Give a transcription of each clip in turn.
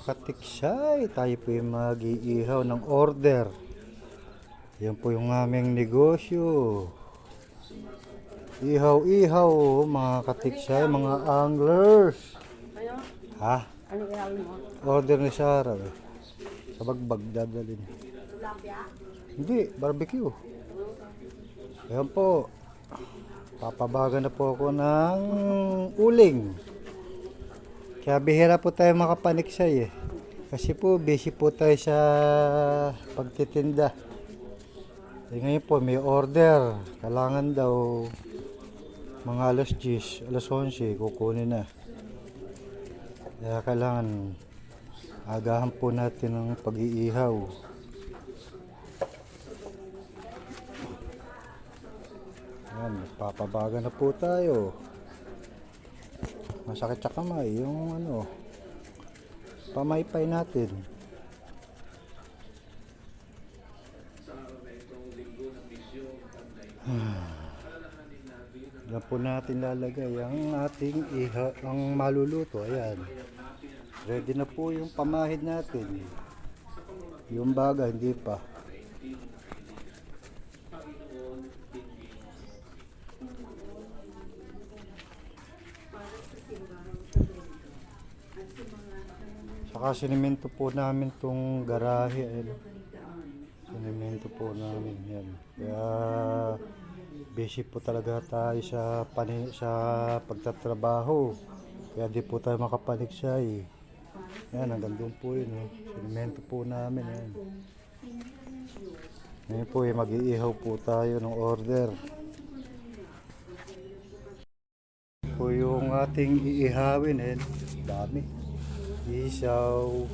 katiksay, tayo po yung mag-iihaw ng order. Yan po yung aming negosyo. Ihaw-ihaw mga katiksay, mga anglers. Ha? Ano ihawin mo? Order ni Sarah. Sa bagbag dadalhin. Hindi, barbecue. Ayan po. Papabaga na po ako ng uling. Kaya bihira po tayo makapaniksay eh. Kasi po busy po tayo sa pagtitinda. Eh ngayon po may order. Kailangan daw mga alas 10, alas 11 kukunin na. Kaya kailangan agahan po natin ang pag-iihaw. Ayan, papabaga na po tayo. Masakit sa kamay yung pamaypay natin. Diyan po natin lalagay ang ating ang maluluto. Ayan. Ready na po yung pamahid natin. Yung baga hindi pa. Saka sinimento po namin tong garahe. Ayan. Sinimento po namin yan. Kaya busy po talaga tayo sa pagtatrabaho. Kaya di po tayo makapaniksay. Yan, hanggang doon po yun. Sinimento po namin. Yan. Ngayon po mag-iihaw po tayo ng order. Po yung ating iihawin. Dami. Isaw,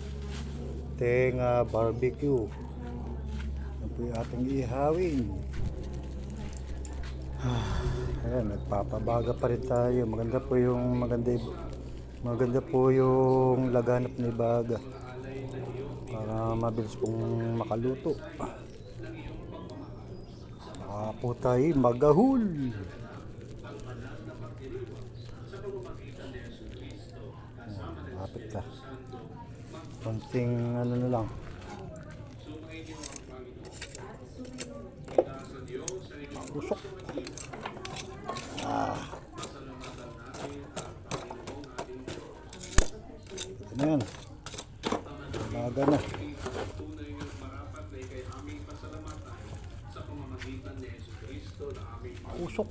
tenga, barbecue. Yan po yung ating iihawin. Ayan, nagpapabaga pa rin tayo. Maganda po yung laganap ni baga para mabilis pong makaluto. Baka po tayo magahul. Lapit na. Konting ano na lang. Usok. Ito na yan. Baga na. Usok.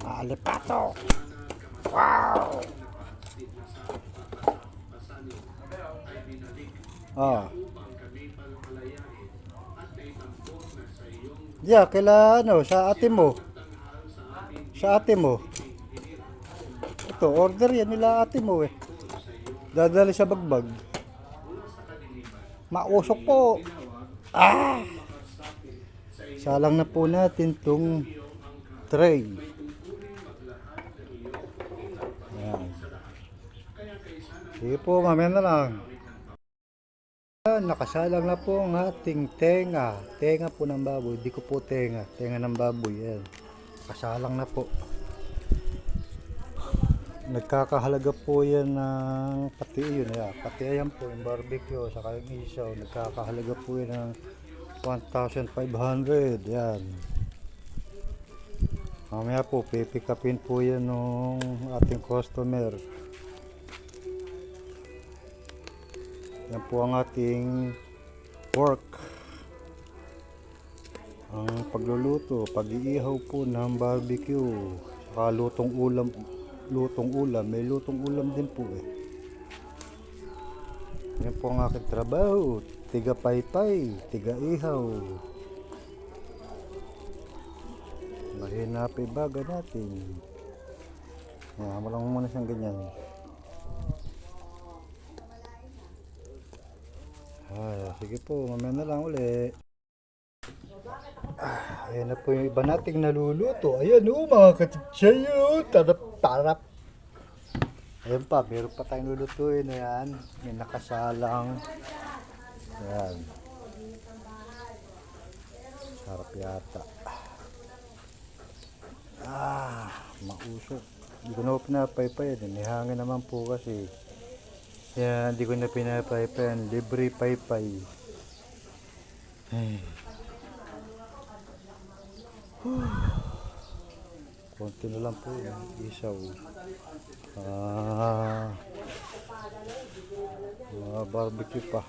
Alipato. Wow. Yeah, kaila sa ate mo. Sa ate mo. Ito, order yan nila ate mo eh. Dadali sa bagbag. Mausok po. Salang na po natin tong tray. Ayan. Sige po, mamaya na lang. Nakasalang na po ang ating tenga. Tenga po ng baboy. Di ko po tenga. Tenga ng baboy. Yan. Nakasalang na po. Nagkakahalaga po yan ng pati yun. Pati yan po yung barbecue. Saka yung isaw. Nagkakahalaga po yan ng 1,500. Yan. Mamaya po pipick upin po yan ng ating customer. Yan po ang ating work. Ang pagluluto, pag-iihaw po ng barbecue. Saka lutong ulam, may lutong ulam din po eh. Yan po ang aking trabaho. Tiga paypay, tiga ihaw. Mahina pa ibaga natin. Yan, walang muna siyang ganyan. Sige po, mamaya na lang uli. Ayan na po yung iba nating naluluto. Ayan mga katiksay yun. Tarap. Ayan pa, meron pa tayong lulutuin. Ayan, may nakasalang. Ayan. Sarap yata. Mausok. Hindi ko na po pinapaypayan. May hangin naman po kasi. Kaya hindi ko na pinapaypayan. Libre paypay. Ay. Konti na lang po yan. Isaw. Barbecue pa.